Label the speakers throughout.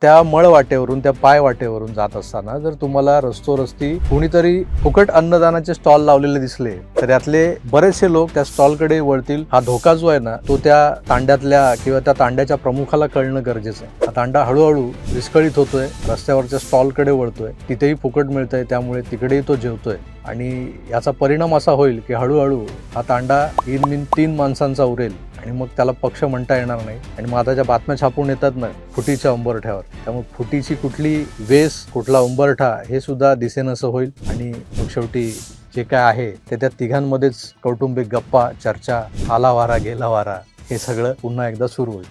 Speaker 1: त्या मळ वाटेवरून, त्या पाय वाटेवरून जात असताना जर तुम्हाला रस्ती कुणीतरी फुकट अन्नदानाचे स्टॉल लावलेले दिसले तर यातले बरेचसे लोक त्या स्टॉलकडे वळतील. हा धोका जो आहे ना तो त्या तांड्यातल्या किंवा त्या तांड्याच्या प्रमुखाला कळणं गरजेचं आहे. हा तांडा हळूहळू विस्कळीत होतोय, रस्त्यावरच्या स्टॉलकडे वळतोय, तिथेही फुकट मिळतंय त्यामुळे तिकडेही तो जेवतोय आणि याचा परिणाम असा होईल की हळूहळू हा तांडा इन 3 माणसांचा उरेल आणि मग त्याला पक्ष म्हणता येणार नाही. आणि मग आता ज्या बातम्या छापून येतात ना फुटीच्या उंबरठ्यावर, त्यामुळे फुटीची कुठली वेस कुठला उंबरठा हे सुद्धा दिसेनसं होईल आणि मग शेवटी जे काय आहे ते त्या तिघांमध्येच कौटुंबिक गप्पा, चर्चा, आला वारा गेला वारा हे सगळं पुन्हा एकदा सुरू होईल.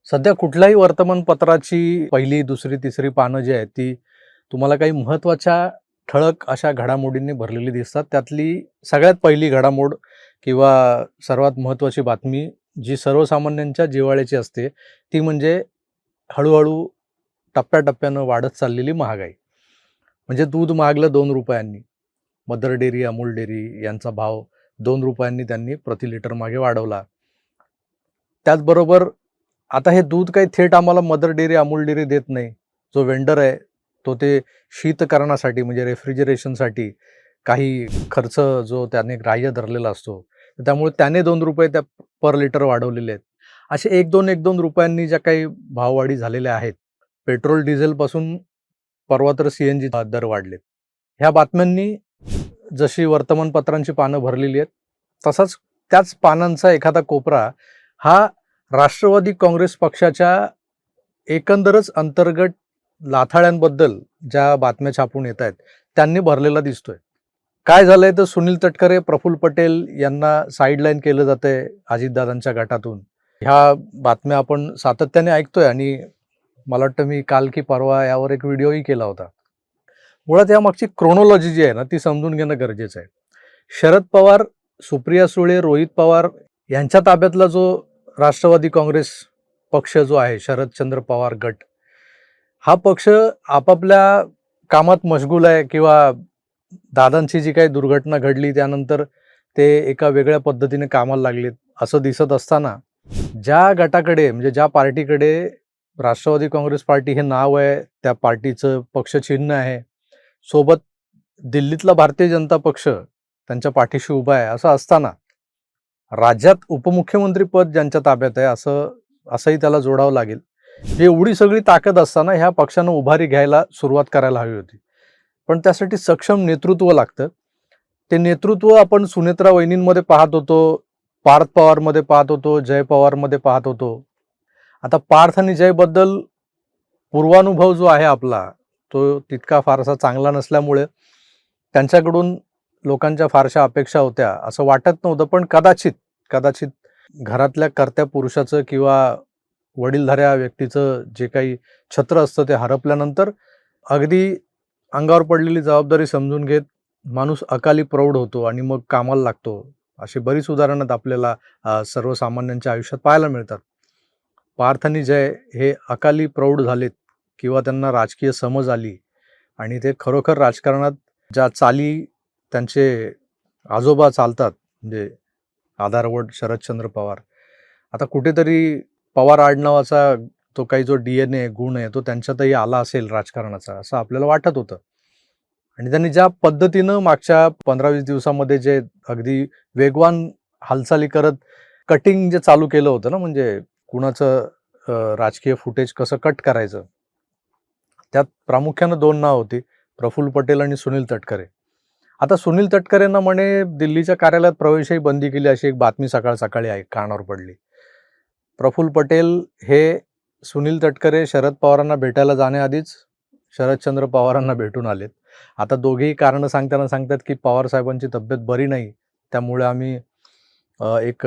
Speaker 1: सध्या कुठल्याही वर्तमानपत्राची पहिली, दुसरी, तिसरी पानं जी आहेत ती तुम्हाला काही महत्त्वाच्या ठळक अशा घडामोडींनी भरलेली दिसतात. त्यातली सगळ्यात पहिली घडामोड किंवा सर्वात महत्त्वाची बातमी जी सर्वसामान्यांच्या जिव्हाळ्याची असते ती म्हणजे हळूहळू टप्प्याटप्प्यानं वाढत चाललेली महागाई. म्हणजे दूध महागलं 2 रुपयांनी. मदर डेअरी, अमूल डेअरी यांचा भाव 2 रुपयांनी त्यांनी प्रति लिटर मागे वाढवला. त्याचबरोबर आता हे दूध काही थेट आम्हाला मदर डेअरी, अमूल डेअरी देत नाही. जो वेंडर आहे तो ते शीतकरणासाठी म्हणजे रेफ्रिजरेशनसाठी काही खर्च जो त्याने ग्राह्य धरलेला असतो, त्यामुळे त्याने 2 रुपये त्या पर लिटर वाढवलेले आहेत. असे 1-2 रुपयांनी ज्या काही भाववाढी झालेल्या आहेत. पेट्रोल डिझेलपासून परवा तर CNG दर वाढलेत. ह्या बातम्यांनी जशी वर्तमानपत्रांची पानं भरलेली आहेत तसाच त्याच पानांचा एखादा कोपरा हा राष्ट्रवादी काँग्रेस पक्षाच्या एकंदरच अंतर्गत लाथाळ्यांबद्दल ज्या बातम्या छापून येत आहेत त्यांनी भरलेला दिसतोय. काय झालंय तर सुनील तटकरे, प्रफुल्ल पटेल यांना साईडलाईन केलं जातंय अजितदादांच्या गटातून. ह्या बातम्या आपण सातत्याने ऐकतोय आणि मला वाटतं मी काल की परवा यावर एक व्हिडिओही केला होता. मुळात यामागची क्रोनॉलॉजी जी आहे ना ती समजून घेणं गरजेचं आहे. शरद पवार, सुप्रिया सुळे, रोहित पवार यांच्या ताब्यातला जो राष्ट्रवादी काँग्रेस पक्ष जो आहे, शरदचंद्र पवार गट, हा पक्ष आपापल्या कामात मशगूल आहे किंवा दादांची जी काही दुर्घटना घडली त्यानंतर ते एका वेगळ्या पद्धतीने कामाला लागलेत असं दिसत असताना ज्या गटाकडे म्हणजे ज्या पार्टीकडे राष्ट्रवादी काँग्रेस पार्टी हे नाव आहे, त्या पार्टीचं पक्षचिन्ह आहे, सोबत दिल्लीतला भारतीय जनता पक्ष त्यांच्या पाठीशी उभा आहे, असं असताना राज्यात उपमुख्यमंत्री पद ज्यांच्या ताब्यात आहे असंही त्याला जोडावं लागेल. एवढी सगळी ताकद असताना ह्या पक्षानं उभारी घ्यायला सुरुवात करायला हवी होती. पण त्यासाठी सक्षम नेतृत्व लागतं. ते नेतृत्व आपण सुनेत्रा वहिनींमध्ये पाहत होतो, पार्थ पवारमध्ये पाहत होतो, जय पवारमध्ये पाहत होतो. आता पार्थ आणि जयबद्दल पूर्वानुभव जो आहे आपला तो तितका फारसा चांगला नसल्यामुळे त्यांच्याकडून लोकांच्या फारशा अपेक्षा होत्या असं वाटत नव्हतं. पण कदाचित घरातल्या कर्त्या पुरुषाचं किंवा वडीलधाऱ्या व्यक्तीचं जे काही छत्र असतं ते हरपल्यानंतर अगदी अंगावर पडलेली जबाबदारी समजून घेत माणूस अकाली प्रौढ होतो आणि मग कामाला लागतो. अशी बरीच उदाहरणं आपल्याला सर्वसामान्यांच्या आयुष्यात पाहायला मिळतात. पार्थ आणि जय हे अकाली प्रौढ झालेत किंवा त्यांना राजकीय समज आली आणि ते खरोखर राजकारणात ज्या चाली त्यांचे आजोबा चालतात म्हणजे आधारवड शरदचंद्र पवार, आता कुठेतरी पवार आडनावाचा तो काही जो DNA गुण आहे तो त्यांच्यातही आला असेल राजकारणाचा असं आपल्याला वाटत होतं. आणि त्यांनी ज्या पद्धतीनं मागच्या 15-20 दिवसामध्ये जे अगदी वेगवान हालचाली करत कटिंग जे चालू केलं होतं ना, म्हणजे कुणाचं राजकीय फुटेज कसं कट करायचं, त्यात प्रामुख्यानं 2 नाव होती, प्रफुल्ल पटेल आणि सुनील तटकरे. आता सुनील तटकरेंना म्हणे दिल्लीच्या कार्यालयात प्रवेशही बंदी केली अशी एक बातमी सकाळी आहे कानावर पडली. प्रफुल्ल पटेल हे सुनील तटकरे शरद पवारांना भेटायला जाण्याआधीच शरदचंद्र पवारांना भेटून आलेत. आता दोघेही कारणं सांगतात की पवार साहेबांची तब्येत बरी नाही, त्यामुळे आम्ही एक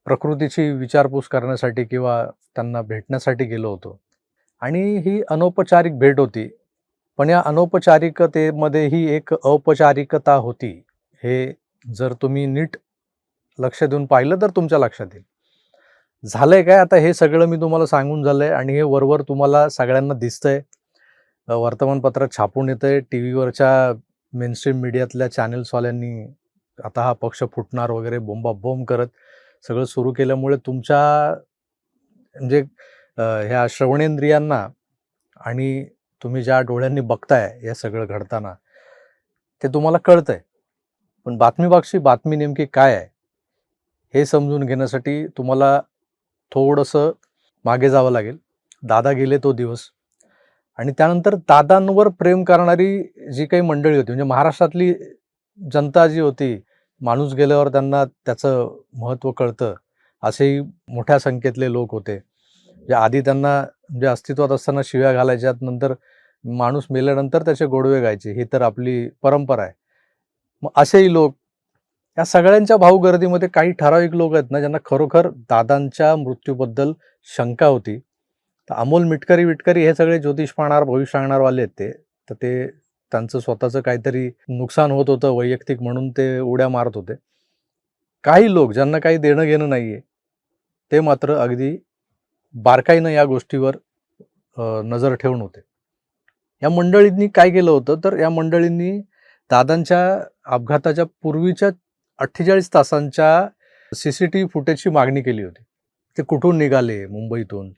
Speaker 1: प्रकृतीची विचारपूस करण्यासाठी किंवा त्यांना भेटण्यासाठी गेलो होतो. आणि ही अनौपचारिक भेट होती. पण या अनौपचारिकतेमध्येही एक औपचारिकता होती. हे जर तुम्ही नीट लक्ष देऊन पाहिलं तर तुमच्या लक्षात येईल. झालंय काय आता हे सगळं मी तुम्हाला सांगून झालंय आणि हे वरवर तुम्हाला सगळ्यांना दिसतंय. वर्तमानपत्रात छापून येतंय, टीव्हीवरच्या मेनस्ट्रीम मीडियातल्या चॅनल्सवाल्यांनी आता हा पक्ष फुटणार वगैरे बोंबाबोंब करत सगळं सुरू केल्यामुळे तुमच्या म्हणजे ह्या श्रवणेंद्रियांना आणि तुम्ही ज्या डोळ्यांनी बघताय हे सगळं घडताना, ते तुम्हाला कळतंय. पण बातमीबागची बातमी नेमकी काय आहे, हे समजून घेण्यासाठी तुम्हाला थोडंसं मागे जावं लागेल. दादा गेले तो दिवस आणि त्यानंतर दादांवर प्रेम करणारी जी काही मंडळी होती, म्हणजे महाराष्ट्रातली जनता जी होती, माणूस गेल्यावर त्यांना त्याचं महत्त्व कळतं, असेही मोठ्या संख्येतले लोक होते. जे आधी त्यांना म्हणजे अस्तित्वात असताना शिव्या घालायच्यात, नंतर माणूस मेल्यानंतर त्याचे गोडवे गायचे, ही तर आपली परंपरा आहे. मग असेही लोक, या सगळ्यांच्या भाऊगर्दीमध्ये काही ठराविक लोक आहेत ना, ज्यांना खरोखर दादांच्या मृत्यूबद्दल शंका होती. तर अमोल मिटकरी हे सगळे ज्योतिष पाहणार, भविष्य सांगणारवाले आहेत ते. तर ते त्यांचं स्वतःचं काहीतरी नुकसान होत होतं वैयक्तिक म्हणून ते उड्या मारत होते. काही लोक ज्यांना काही देणं-घेणं नाहीये, ते मात्र अगदी बारकाईनं या गोष्टीवर नजर ठेवून होते. या मंडळींनी काय केलं होतं, तर या मंडळींनी दादांच्या अपघाताच्या पूर्वीच्या 48 तासांच्या CCTV फुटेजची मागणी केली होती. ते कुठून निघाले मुंबईतून?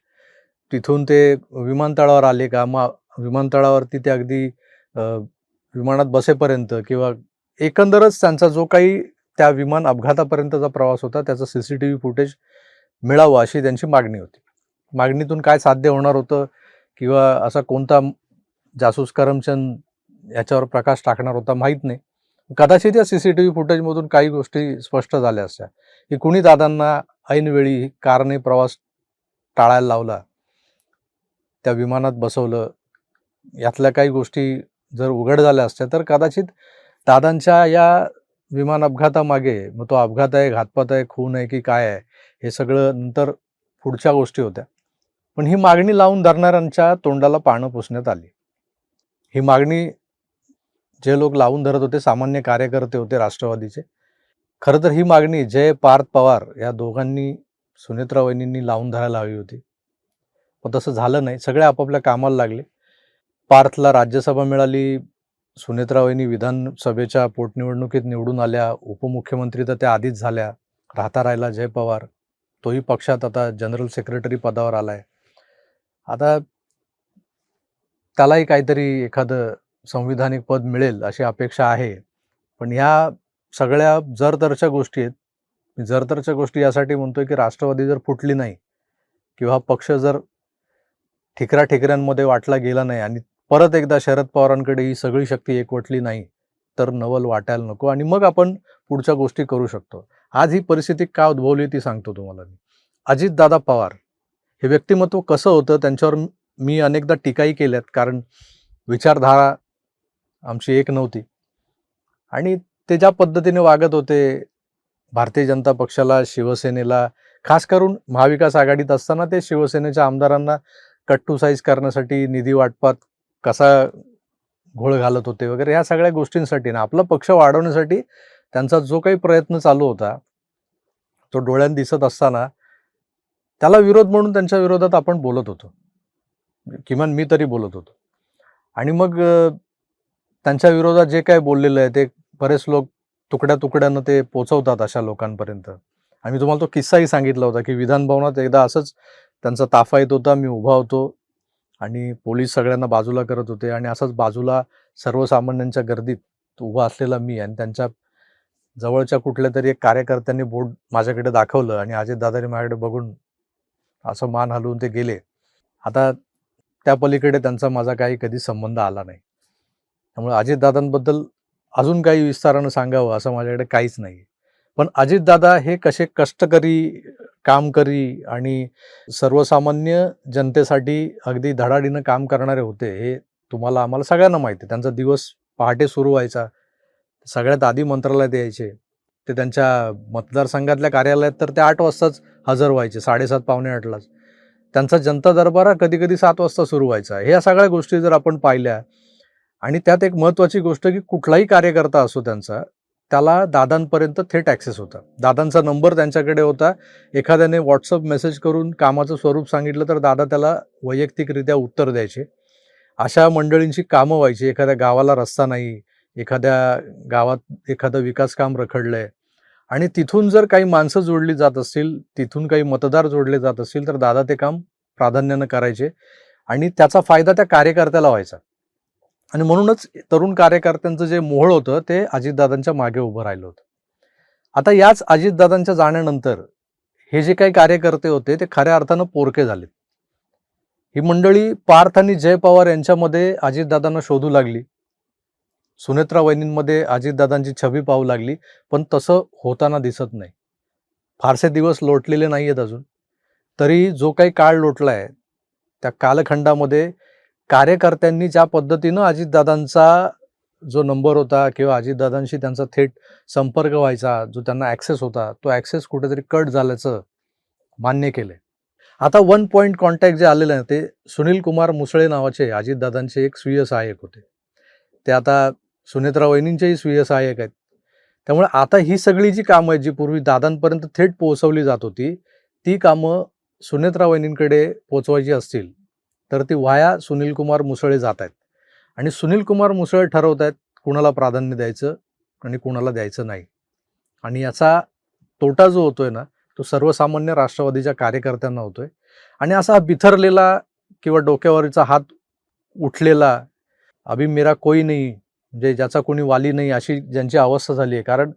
Speaker 1: तिथून ते विमानतळावर आले का? मग विमानतळावरती ते अगदी अ, विमानात बसेपर्यंत किंवा एकंदरच त्यांचा जो काही त्या विमान अपघातापर्यंतचा प्रवास होता, त्याचं CCTV फुटेज मिळावं अशी त्यांची मागणी होती. मागणीतून काय साध्य होणार होतं किंवा असा कोणता जासूस करमचंद याच्यावर प्रकाश टाकणार होता माहीत नाही. कदाचित या CCTV फुटेजमधून काही गोष्टी स्पष्ट झाल्या असत्या, की कुणी दादांना ऐनवेळी कारने प्रवास टाळायला लावला, त्या विमानात बसवलं. यातल्या काही गोष्टी जर उघड झाल्या असत्या, तर कदाचित दादांच्या या विमान अपघातामागे, मग तो अपघात आहे, घातपात आहे, खून आहे की काय आहे, हे सगळं नंतर पुढच्या गोष्टी होत्या. पण ही मागणी लावून धरणाऱ्यांच्या तोंडाला पानं पुसण्यात आली. ही मागणी जे लोक लावून धरत होते, सामान्य कार्यकर्ते होते राष्ट्रवादीचे. खरं तर ही मागणी जय पार्थ पवार या दोघांनी, सुनेत्रा वहिनींनी लावून धरायला हवी होती. पण तसं झालं नाही. सगळे आपापल्या कामाला लागले. पार्थला राज्यसभा मिळाली. सुनेत्रा वहिनी विधानसभेच्या पोटनिवडणुकीत निवडून आल्या. उपमुख्यमंत्री तर त्या आधीच झाल्या. राहता राहिला जय पवार. तोही पक्षात आता जनरल सेक्रेटरी पदावर आलाय. आता त्यालाही काहीतरी एखादं संविधानिक पद मिळेल अशी अपेक्षा आहे. पण ह्या सगळ्या जरतरच्या गोष्टी आहेत. जरतरच्या गोष्टी यासाठी म्हणतोय, की राष्ट्रवादी जर फुटली नाही किंवा पक्ष जर ठिकऱ्या-ठिकऱ्यांमध्ये वाटला गेला नाही आणि परत एकदा शरद पवारांकडे ही सगळी शक्ती एकवटली नाही, तर नवल वाटायला नको आणि मग आपण पुढच्या गोष्टी करू शकतो. आज ही परिस्थिती का उद्भवली ती सांगतो तुम्हाला मी. अजितदादा पवार हे व्यक्तिमत्व कसं होतं, त्यांच्यावर मी अनेकदा टीकाही केल्यात, कारण विचारधारा आमची एक नव्हती आणि ते ज्या पद्धतीने वागत होते, भारतीय जनता पक्षाला, शिवसेनेला, खास करून महाविकास आघाडीत असताना ते शिवसेनेच्या आमदारांना कट्टूसाईज करण्यासाठी, निधी वाटपात कसा घोळ घालत होते वगैरे, ह्या सगळ्या गोष्टींसाठी ना, आपला पक्ष वाढवण्यासाठी त्यांचा जो काही प्रयत्न चालू होता, तो डोळ्यांनी दिसत असताना त्याला विरोध म्हणून त्यांच्या विरोधात आपण बोलत होतो. किमान मी तरी बोलत होतो. आणि मग त्यांच्या विरोधात जे काही बोललेलं आहे, ते बरेच लोक तुकड्या-तुकड्यानं ते पोहोचवतात अशा लोकांपर्यंत. आणि मी तुम्हाला तो किस्साही सांगितला होता, की विधान भवनात एकदा असंच त्यांचा ताफा येत होता. मी उभा होतो आणि पोलीस सगळ्यांना बाजूला करत होते आणि असंच बाजूला सर्वसामान्यांच्या गर्दीत उभा असलेला मी आणि त्यांच्या जवळच्या कुठल्यातरी एक कार्यकर्त्यांनी बोर्ड माझ्याकडे दाखवलं आणि अजितदादांनी माझ्याकडे बघून असं मान हलवून ते गेले. आता त्या पलीकडे त्यांचा माझा काही कधी संबंध आला नाही. त्यामुळे अजितदादांबद्दल अजून काही विस्तारानं सांगावं असं माझ्याकडे काहीच नाही. पण अजितदादा हे कसे कष्टकरी, कामकरी आणि सर्वसामान्य जनतेसाठी अगदी धडाडीनं काम करणारे होते, हे तुम्हाला आम्हाला सगळ्यांना माहिती आहे. त्यांचा दिवस पहाटे सुरू व्हायचा. सगळ्यात आधी मंत्रालयात यायचे. ते त्यांच्या मतदारसंघातल्या कार्यालयात तर ते 8 वाजताच हजर व्हायचे, 7:30 पावणे 8लाच. त्यांचा जनता दरबार हा कधी-कधी 7 वाजता सुरू व्हायचा. ह्या सगळ्या गोष्टी जर आपण पाहिल्या आणि त्यात एक महत्त्वाची गोष्ट, की कुठलाही कार्यकर्ता असो त्यांचा, त्याला दादांपर्यंत थेट ॲक्सेस होता. दादांचा नंबर त्यांच्याकडे होता. एखाद्याने WhatsApp मेसेज करून कामाचं स्वरूप सांगितलं, तर दादा त्याला वैयक्तिकरित्या उत्तर द्यायचे. अशा मंडळींची कामं व्हायची. एखाद्या गावाला रस्ता नाही, एखाद्या गावात एखादं विकास काम रखडलंय आणि तिथून जर काही माणसं जोडली जात असतील, तिथून काही मतदार जोडले जात असतील, तर दादा ते काम प्राधान्यानं करायचे आणि त्याचा फायदा त्या कार्यकर्त्याला व्हायचा. आणि म्हणूनच तरुण कार्यकर्त्यांचं जे मोहोळ होतं ते अजितदादांच्या मागे उभं राहिलं होतं. आता याच अजितदादांच्या जाण्यानंतर हे जे काही कार्यकर्ते होते ते खऱ्या अर्थानं पोरके झालेत. ही मंडळी पार्थ आणि जय पवार यांच्यामध्ये अजितदादांना शोधू लागली. सुनेत्रा वहिनींमध्ये अजितदादांची छबी पाहू लागली, पण तसं होताना दिसत नाही. फारसे दिवस लोटलेले नाहीयेत अजून. तरी जो काही काळ लोटलाय, त्या कालखंडामध्ये कार्यकर्त्यांनी ज्या पद्धतीनं अजितदादांचा जो नंबर होता किंवा अजितदादांशी त्यांचा थेट संपर्क व्हायचा, जो त्यांना ॲक्सेस होता, तो ॲक्सेस कुठेतरी कट झाल्याचं मान्य केलंय. आता वन पॉइंट कॉन्टॅक्ट जे आलेलं आहे ते सुनील कुमार मुसळे नावाचे अजितदादांचे एक स्वीय सहाय्यक होते. ते आता सुनेत्रा वहिनींचेही स्वीय सहाय्यक आहेत. त्यामुळे आता ही सगळी जी कामं आहेत, जी पूर्वी दादांपर्यंत थेट पोहोचवली जात होती, ती कामं सुनेत्रा वहिनींकडे पोहोचवायची असतील, तर ती व्हाया सुनील कुमार मुसळे जात आहेत. आणि सुनील कुमार मुसळे ठरवत आहेत कुणाला प्राधान्य द्यायचं आणि कुणाला द्यायचं नाही. आणि याचा तोटा जो होतोय ना, तो सर्वसामान्य राष्ट्रवादीच्या कार्यकर्त्यांना होतोय. आणि असा हा बिथरलेला किंवा डोक्यावरचा हात उठलेला, अभी मेरा कोई नहीं, म्हणजे ज्याचा कोणी वाली नाही, अशी ज्यांची अवस्था झाली आहे. कारण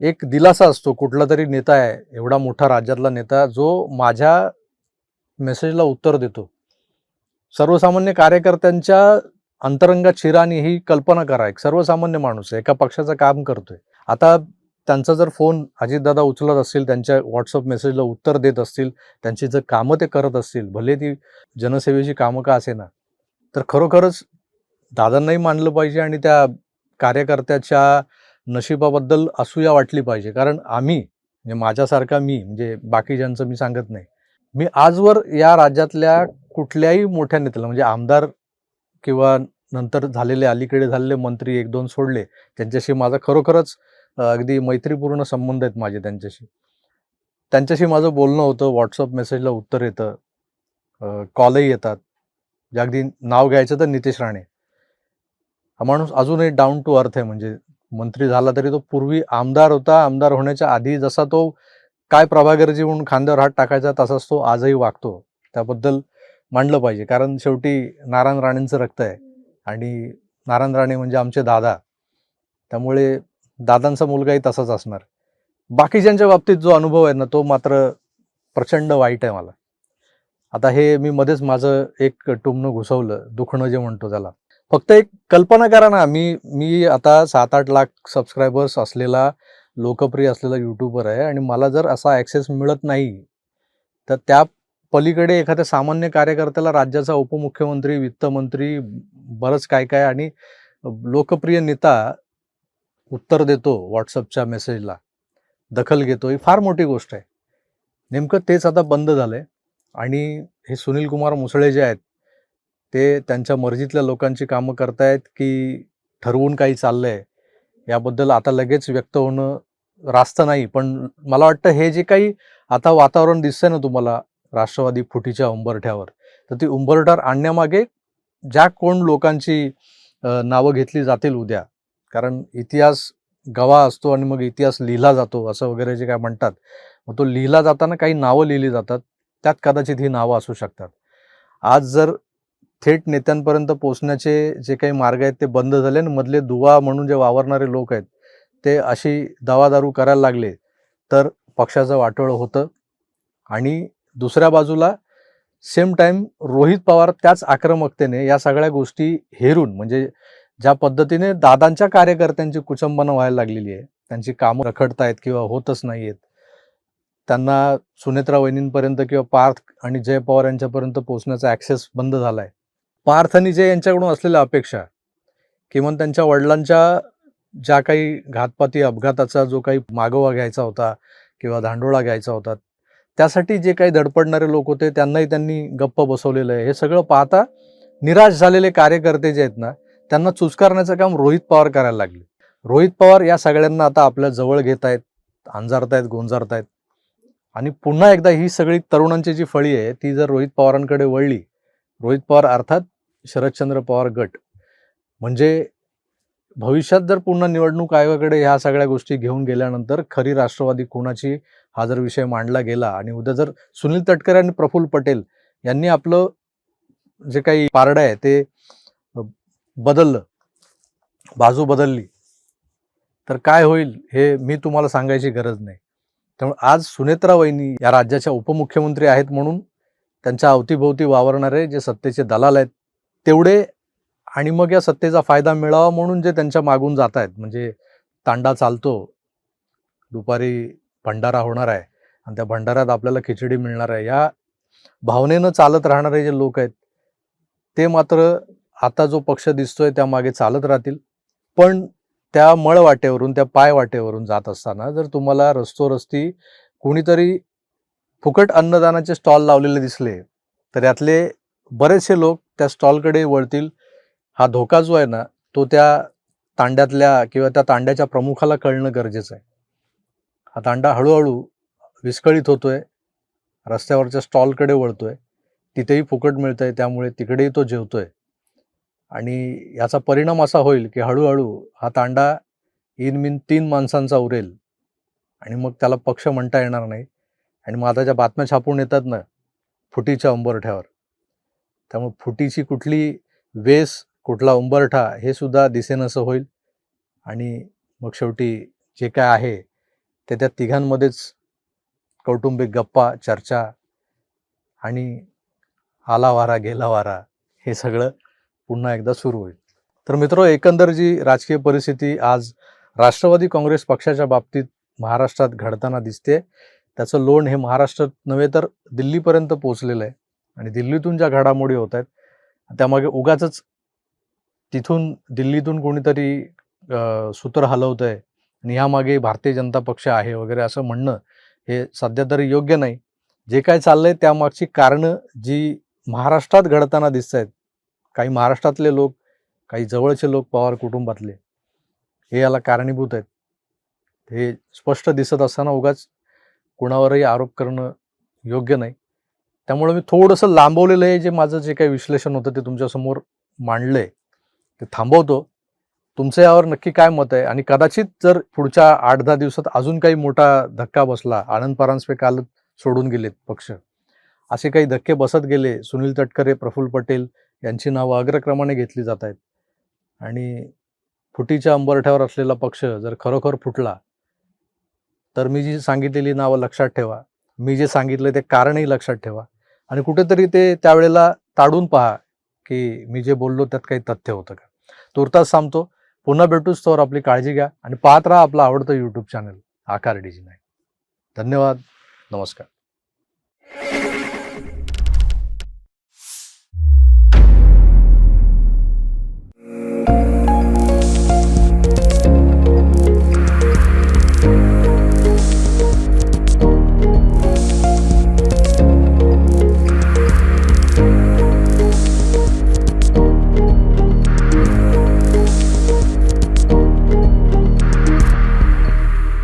Speaker 1: एक दिलासा असतो, कुठला तरी नेता आहे, एवढा मोठा राज्यातला नेता, जो माझ्या मेसेजला उत्तर देतो. सर्वसामान्य कार्यकर्त्यांच्या अंतरंगात शिराणी ही कल्पना करा. एक सर्वसामान्य माणूस आहे, एका पक्षाचं काम करतोय. आता त्यांचा जर फोन अजितदादा उचलत असतील, त्यांच्या व्हॉट्सअप मेसेजला उत्तर देत असतील, त्यांची जर कामं ते करत असतील, भले ती जनसेवेची कामं का असेना, तर खरोखरच दादांनाही मानलं पाहिजे आणि त्या कार्यकर्त्याच्या नशिबाबद्दल असूया वाटली पाहिजे. कारण आम्ही, म्हणजे माझ्यासारखा मी, म्हणजे बाकीच्यांचं मी सांगत नाही, मी आजवर या राज्यातल्या कुठल्याही मोठ्या नेत्याला, म्हणजे आमदार किंवा नंतर झालेले, अलीकडे झालेले मंत्री 1-2 सोडले, त्यांच्याशी माझा खरोखरच अगदी मैत्रीपूर्ण संबंध आहेत माझे त्यांच्याशी. त्यांच्याशी माझं बोलणं होतं, व्हॉट्सअप मेसेजला उत्तर येतं, कॉलही येतात. अगदी नाव घ्यायचं तर नितेश राणे. हा माणूस अजूनही डाऊन टू अर्थ आहे. म्हणजे मंत्री झाला तरी तो पूर्वी आमदार होता. आमदार होण्याच्या आधी जसा तो काय प्रभाकरजी म्हणून खांद्यावर हात टाकायचा, तसाच तो आजही वागतो. त्याबद्दल मानलं पाहिजे. कारण शेवटी नारायण राणेंचं रक्त आहे आणि नारायण राणे म्हणजे आमचे दादा. त्यामुळे दादांचा मुलगाही तसाच असणार. बाकीच्यांच्या बाबतीत जो अनुभव आहे ना, तो मात्र प्रचंड वाईट आहे मला. आता हे मी मध्येच माझं एक टुमणं घुसवलं, दुखणं जे म्हणतो त्याला. फक्त एक कल्पना करा ना, मी आता 7-8 लाख सबस्क्रायबर्स असलेला, लोकप्रिय असलेला यूट्यूबर आहे आणि मला जर असा ॲक्सेस मिळत नाही, तर त्या पलीकडे एखाद्या सामान्य कार्यकर्त्याला राज्याचा उपमुख्यमंत्री, वित्तमंत्री, बरंच काय काय आणि लोकप्रिय नेता उत्तर देतो व्हॉट्सअपच्या मेसेजला, दखल घेतो, ही फार मोठी गोष्ट आहे. नेमकं तेच आता बंद झालंय. आणि हे सुनील कुमार मुसळे जे आहेत, ते त्यांच्या मर्जीतल्या लोकांची कामं करतायत की ठरवून काही चाललंय, याबद्दल आता लगेच व्यक्त होणं रास्त नाही. पण मला वाटतं हे जे काही आता वातावरण दिसतंय ना तुम्हाला राष्ट्रवादी फुटीच्या उंबरठ्यावर, तर ती उंबरठ्यावर आणण्यामागे ज्या कोण लोकांची नावं घेतली जातील उद्या, कारण इतिहास गवा असतो आणि मग इतिहास लिहिला जातो असं वगैरे जे काय म्हणतात, मग तो लिहिला जाताना काही नावं लिहिली जातात, त्यात कदाचित ही नावं असू शकतात. आज जर थेट नेत्यांपर्यंत पोहोचण्याचे जे काही मार्ग आहेत ते बंद झाले आणि मधले दुवा म्हणून जे वावरणारे लोक आहेत ते अशी दावादारू करायला लागले, तर पक्षाचं वाटोळं होतं. आणि दुसऱ्या बाजूला सेम टाईम रोहित पवार त्याच आक्रमकतेने या सगळ्या गोष्टी हेरून, म्हणजे ज्या पद्धतीने दादांच्या कार्यकर्त्यांची कुचंबना व्हायला लागलेली आहे, त्यांची कामं रखडतायत किंवा होतच नाही आहेत, त्यांना सुनेत्रा वहिनींपर्यंत किंवा पार्थ आणि जय पवार यांच्यापर्यंत पोहोचण्याचा ॲक्सेस बंद झाला आहे. पार्थ आणि जय यांच्याकडून असलेल्या अपेक्षा, किंवा त्यांच्या वडिलांच्या ज्या काही घातपाती अपघाताचा जो काही मागोवा घ्यायचा होता किंवा धांडोळा घ्यायचा होता, त्यासाठी जे काही धडपडणारे लोक होते त्यांनाही त्यांनी गप्प बसवलेलं आहे. हे सगळं पाहता निराश झालेले कार्यकर्ते जे आहेत ना, त्यांना चुचकारण्याचं काम रोहित पवार करायला लागले. रोहित पवार या सगळ्यांना आता आपल्या जवळ घेत आहेत, अंजारतायत, गोंजारतायत. आणि पुन्हा एकदा ही सगळी तरुणांची जी फळी आहे ती जर रोहित पवारांकडे वळली, रोहित पवार अर्थात शरदचंद्र पवार गट, म्हणजे भविष्यात जर पुन्हा निवडणूक आयोगाकडे ह्या सगळ्या गोष्टी घेऊन गेल्यानंतर खरी राष्ट्रवादी कोणाची हा जर विषय मांडला गेला आणि उद्या जर सुनील तटकरे आणि प्रफुल्ल पटेल यांनी आपलं जे काही पारडं आहे ते बदललं, बाजू बदलली, तर काय होईल हे मी तुम्हाला सांगायची गरज नाही. त्यामुळे आज सुनेत्रा वहिनी या राज्याच्या उपमुख्यमंत्री आहेत म्हणून त्यांच्या अवतीभोवती वावरणारे जे सत्तेचे दलाल आहेत तेवढे, आणि मग या सत्तेचा फायदा मिळावा म्हणून जे त्यांच्या मागून जात आहेत, म्हणजे तांडा चालतो, दुपारी भंडारा होणार आहे आणि त्या भंडाऱ्यात आपल्याला खिचडी मिळणार आहे, या भावनेनं चालत राहणारे जे लोक आहेत ते मात्र आता जो पक्ष दिसतोय त्यामागे चालत राहतील. पण त्या मळ वाटेवरून, त्या पाय वाटेवरून जात असताना जर तुम्हाला रस्तोरस्ती कोणीतरी फुकट अन्नदानाचे स्टॉल लावलेले दिसले तर यातले बरेचसे लोक त्या स्टॉलकडे वळतील. हा धोका जो आहे ना तो त्या तांड्यातल्या किंवा त्या तांड्याच्या प्रमुखाला कळणं गरजेचं आहे. हा तांडा हळूहळू विस्कळीत होतोय, रस्त्यावरच्या स्टॉलकडे वळतोय, तिथेही फुकट मिळतंय त्यामुळे तिकडेही तो जेवतोय आणि याचा परिणाम असा होईल की हळूहळू हा तांडा इनमिन 3 माणसांचा उरेल आणि मग त्याला पक्ष म्हणता येणार नाही. आणि मग आता ज्या बातम्या छापून येतात ना फुटीच्या उंबरठ्यावर, त्यामुळे फुटीची कुठली वेस, कुठला उंबरठा हे सुद्धा दिसेनसं होईल आणि मग शेवटी जे काय आहे ते त्या तिघांमध्येच कौटुंबिक गप्पा, चर्चा आणि आला वारा गेला वारा हे सगळं पुन्हा एकदा सुरू होईल. तर मित्र, एकंदर जी राजकीय परिस्थिती आज राष्ट्रवादी काँग्रेस पक्षाच्या बाबतीत महाराष्ट्रात घडताना दिसते त्याचं लोण हे महाराष्ट्रात नव्हे तर दिल्लीपर्यंत पोहोचलेलं आहे. आणि दिल्लीतून ज्या घडामोडी होत आहेत त्यामागे उगाचच तिथून दिल्लीतून कोणीतरी सूत्र हलवत आहे आणि ह्यामागे भारतीय जनता पक्ष आहे वगैरे असं म्हणणं हे सध्या तरी योग्य नाही. जे काय चाललंय त्यामागची कारणं जी महाराष्ट्रात घडताना दिसत आहेत, काही महाराष्ट्रातले लोक, काही जवळचे लोक पवार कुटुंबातले हे याला कारणीभूत आहेत, हे स्पष्ट दिसत असताना उगाच कुणावरही आरोप करणं योग्य नाही. त्यामुळे मी थोडंसं लांबवलेलं आहे, जे माझं जे काही विश्लेषण होतं ते तुमच्यासमोर मांडलंय ते थांबवतो. तुमचं यावर नक्की काय मत आहे? आणि कदाचित जर पुढच्या 8-10 दिवसात अजून काही मोठा धक्का बसला, आनंद परांजपे काल सोडून गेलेत पक्ष, असे काही धक्के बसत गेले, सुनील तटकरे, प्रफुल्ल पटेल यांची नावं अग्रक्रमाने घेतली जात आहेत आणि फुटीच्या अंबरठ्यावर असलेला पक्ष जर खरोखर फुटला तर मी जी सांगितलेली नावं लक्षात ठेवा, मी जे सांगितलं ते कारणही लक्षात ठेवा आणि कुठेतरी ते त्यावेळेला ताडून पहा की मी जे बोललो त्यात काही तथ्य होतं का. तुर्तास थांबतो. पुन्हा भेटूच, तोवर आपली काळजी घ्या आणि पाहत राहा आपलं आवडतं YouTube चॅनल आकार DG9. धन्यवाद. नमस्कार.